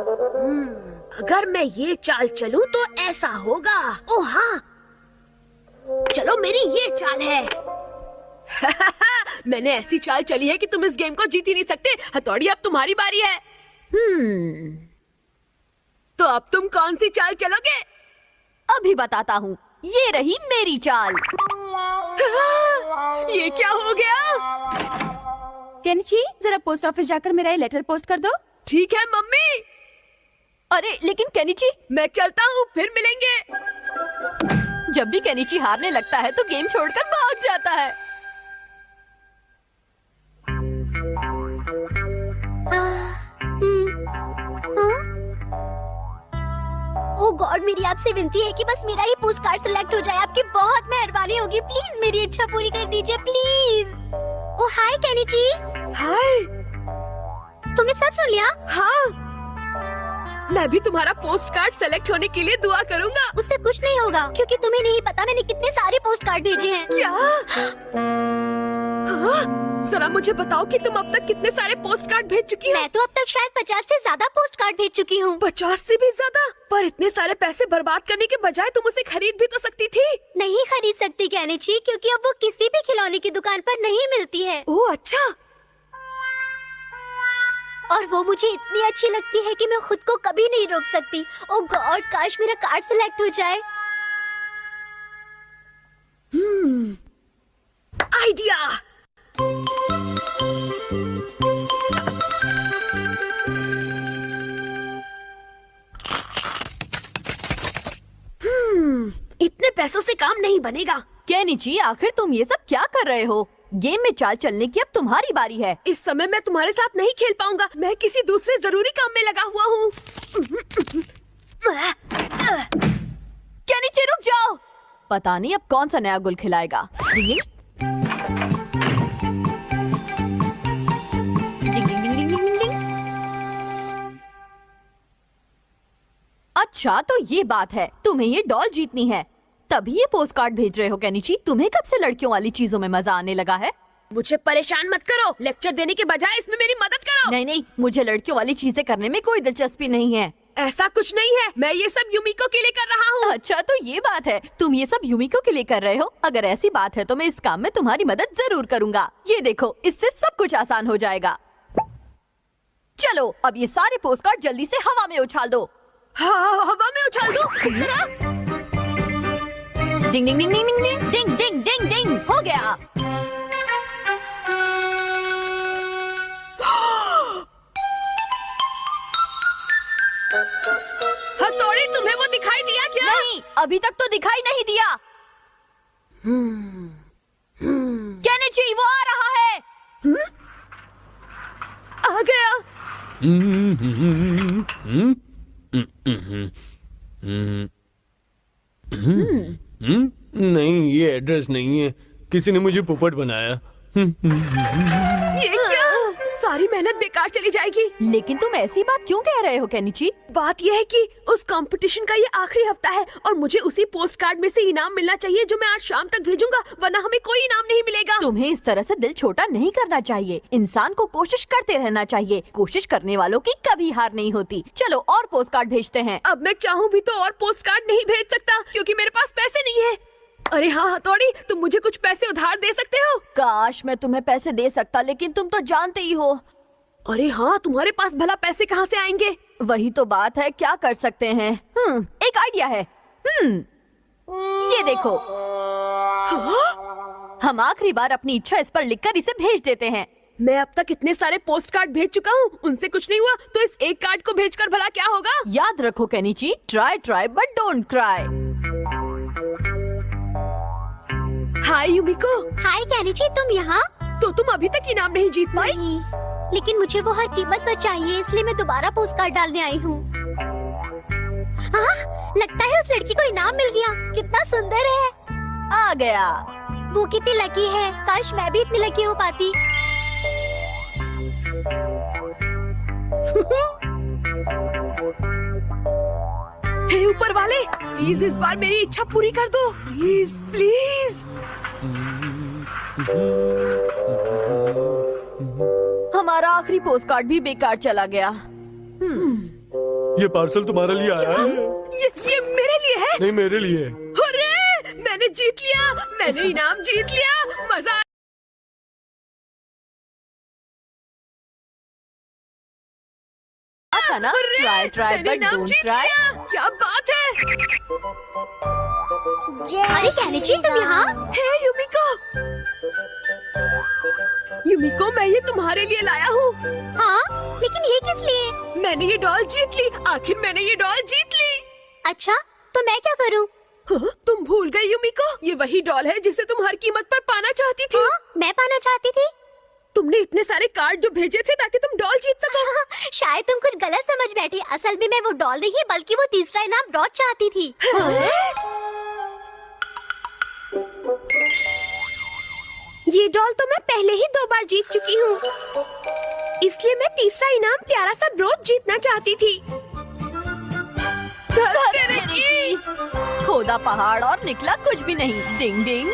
अगर मैं ये चाल चलूं तो ऐसा होगा। ओ हाँ, चलो मेरी ये चाल है। मैंने ऐसी चाल चली है कि तुम इस गेम को जीत ही नहीं सकते। हथौड़ी, अब तुम्हारी बारी है। तो अब तुम कौन सी चाल चलोगे? अभी बताता हूँ। ये रही मेरी चाल। ये क्या हो गया? केनिची, जरा पोस्ट ऑफिस जाकर मेरा ये लेटर पोस्ट कर दो। ठीक है मम्मी। अरे लेकिन केनिची, मैं चलता हूँ, फिर मिलेंगे। जब भी केनिची हारने लगता है तो गेम छोड़कर भाग जाता है। ओह गॉड, मेरी आपसे विनती है कि बस मेरा ही पोस्ट कार्ड सिलेक्ट हो जाए। आपकी बहुत मेहरबानी होगी। प्लीज मेरी इच्छा पूरी कर दीजिए प्लीज। Oh hi Kenichi. हाय। तुमने सब सुन लिया? हाँ, मैं भी तुम्हारा पोस्ट कार्ड सेलेक्ट होने के लिए दुआ करूंगा। उससे कुछ नहीं होगा, क्योंकि तुम्हें नहीं पता मैंने कितने सारे पोस्ट कार्ड भेजे हैं। क्या? हाँ? जरा मुझे बताओ कि तुम अब तक कितने सारे पोस्ट कार्ड भेज चुकी हो? मैं तो अब तक शायद 50 से ज्यादा पोस्ट कार्ड भेज चुकी हूँ। 50 से भी ज्यादा? पर इतने सारे पैसे बर्बाद करने के बजाय तुम उसे खरीद भी तो सकती थी। नहीं खरीद सकती केनिची, क्योंकि अब वो किसी भी खिलौने की दुकान पर नहीं मिलती है। ओह अच्छा। और वो मुझे इतनी अच्छी लगती है कि मैं खुद को कभी नहीं रोक सकती। ओह गॉड, काश मेरा कार्ड सिलेक्ट हो जाए। आइडिया। इतने पैसों से काम नहीं बनेगा। केनिची, आखिर तुम ये सब क्या कर रहे हो? गेम में चाल चलने की अब तुम्हारी बारी है। इस समय मैं तुम्हारे साथ नहीं खेल पाऊंगा। मैं किसी दूसरे जरूरी काम में लगा हुआ हूँ। केनिची रुक जाओ। पता नहीं अब कौन सा नया गुल खिलाएगा। डिंग डिंग। डिंग डिंग डिंग डिंग डिंग डिंग। अच्छा तो ये बात है, तुम्हें ये डॉल जीतनी है, तभी ये पोस्ट कार्ड भेज रहे हो केनिची। तुम्हें कब से लड़कियों वाली चीजों में मजा आने लगा है? मुझे परेशान मत करो। लेक्चर देने के बजाय इसमें मेरी मदद करो। नहीं नहीं, मुझे लड़कियों वाली चीजें करने में कोई दिलचस्पी नहीं है। ऐसा कुछ नहीं है, मैं ये सब यूमिको के लिए कर रहा हूँ। अच्छा तो ये बात है, तुम ये सब यूमिको के लिए कर रहे हो? अगर ऐसी बात है तो मैं इस काम में तुम्हारी मदद जरूर करूंगा। ये देखो, इससे सब कुछ आसान हो जाएगा। चलो अब ये सारे पोस्ट कार्ड जल्दी से हवा में उछाल दो। हाँ, हवा में उछाल दो। इस तरह। डिंग डिंग डिंग डिंग डिंग डिंग डिंग डिंग डिंग। हो गया। हथौड़ी, तुम्हें वो दिखाई दिया क्या? नहीं, अभी तक तो दिखाई नहीं दिया। केनिची, वो आ रहा है। आ गया। नहीं, ये एड्रेस नहीं है। किसी ने मुझे पोपट बनाया। ये क्या? सारी मेहनत बेकार चली जाएगी। लेकिन तुम ऐसी बात क्यों कह रहे हो केनिची? बात यह है कि उस कंपटीशन का ये आखिरी हफ्ता है और मुझे उसी पोस्ट कार्ड में से इनाम मिलना चाहिए जो मैं आज शाम तक भेजूंगा, वरना हमें कोई इनाम नहीं मिलेगा। तुम्हें इस तरह से दिल छोटा नहीं करना चाहिए। इंसान को कोशिश करते रहना चाहिए। कोशिश करने वालों की कभी हार नहीं होती। चलो और पोस्ट कार्ड भेजते हैं। अब मैं चाहूँ भी तो और पोस्ट कार्ड नहीं भेज सकता, क्योंकि मेरे पास पैसे नहीं है। अरे हाँ हथौड़ी, तुम मुझे कुछ पैसे उधार दे सकते हो? काश मैं तुम्हें पैसे दे सकता, लेकिन तुम तो जानते ही हो। अरे हाँ, तुम्हारे पास भला पैसे कहाँ से आएंगे? वही तो बात है, क्या कर सकते हैं। एक आइडिया है। ये देखो। हम आखिरी बार अपनी इच्छा इस पर लिखकर इसे भेज देते हैं। मैं अब तक इतने सारे पोस्ट कार्ड भेज चुका हूँ, उनसे कुछ नहीं हुआ, तो इस एक कार्ड को भेजकर भला क्या होगा? याद रखो Kenichi, try try but don't cry. Hi Yumiko. Hi Kenichi, तुम यहाँ? तो तुम अभी तक इनाम नहीं जीत पाई? नहीं, लेकिन मुझे वो हर कीमत पर चाहिए, इसलिए मैं दोबारा पोस्ट कार्ड डालने आई हूँ। लगता है उस लड़की को इनाम मिल गया। कितना सुंदर है। आ गया। वो कितनी लकी है। काश मैं भी इतनी लकी हो पाती। हे ऊपर वाले, प्लीज इस बार मेरी इच्छा पूरी कर दो। Please please. हमारा आखिरी पोस्ट कार्ड भी बेकार चला गया। ये पार्सल तुम्हारे लिए आया है। ये मेरे लिए है। नहीं, मेरे लिए। अरे मैंने जीत लिया, मैंने इनाम जीत लिया, मजा था ना? ट्राई ट्राई मैंने बट इनाम डोंट जीत ट्राई। लिया। क्या बात है? अरे कैनेची तुम यहाँ? हे युमिको, युमिको मैं ये तुम्हारे लिए लाया हूँ। हाँ, लेकिन ये किस लिए? मैंने ये डॉल जीत ली, आखिर मैंने ये डॉल जीत ली। अच्छा, तो मैं क्या करूँ? हाँ, तुम भूल गई युमिको, ये वही डॉल है जिसे तुम हर कीमत पर पाना चाहती थी। हाँ, मैं पाना चाहती थी। तुमने इतने सारे कार्ड जो भेजे थे ताकि तुम डॉल जीत सको। शायद तुम कुछ गलत समझ बैठी। असल में मैं वो डॉल नहीं बल्कि वो तीसरा इनाम ब्रॉच चाहती थी। ये डॉल तो मैं पहले ही 2 बार जीत चुकी हूँ, इसलिए मैं तीसरा इनाम प्यारा सा ब्रोच जीतना चाहती थी। खोदा पहाड़ और निकला कुछ भी नहीं। डिंग डिंग।